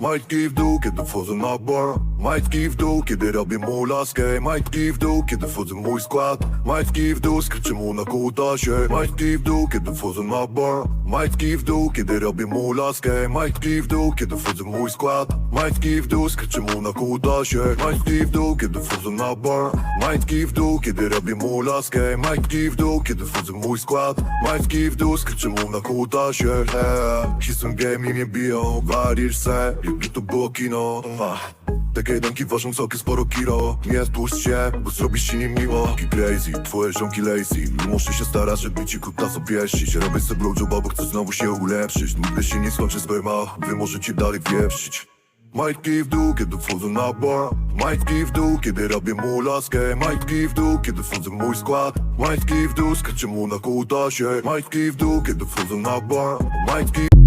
Majtki w dół, kiedy wchodzę na bar. Majtki w dół, kiedy robię mu laskę. Majtki w dół, kiedy wchodzę w mój skład. Majtki w dół, skryczę mu na kutasie. Majtki w dół, kiedy wchodzę na bar. Majtki w dół, kiedy robię mu laskę. Majtki w dół, kiedy wchodzę w mój skład. Majtki w dół, skryczę mu na kutasie. Majtki w dół, kiedy wchodzę na bar. Majtki w dół, kiedy robię mu laskę. Majtki w dół, kiedy wchodzę w mój skład. Majtki w dół, skryczę mu na kutasie. Jestem game i mnie biją. Warisz se, jakby to było kino. Takie jedenki ważą soki sporo kilo. Nie spuść się, bo zrobisz się niemiło. Taki crazy, twoje żonki lazy. Muszę się starać, żeby ci kutasa pieścić. Robię sobie blowjoba, bo chcę znowu się ulepszyć. Nigdy się nie skończy sperma, wy możecie dalej wieprzyć. Majtki w dół, kiedy wchodzę na bar. Majtki w dół, kiedy robię mu laskę. Majtki w dół, kiedy wchodzę w mój skład. Majtki w dół, skaczę mu na kutasie. Majtki w dół, kiedy wchodzę na bar. Majtki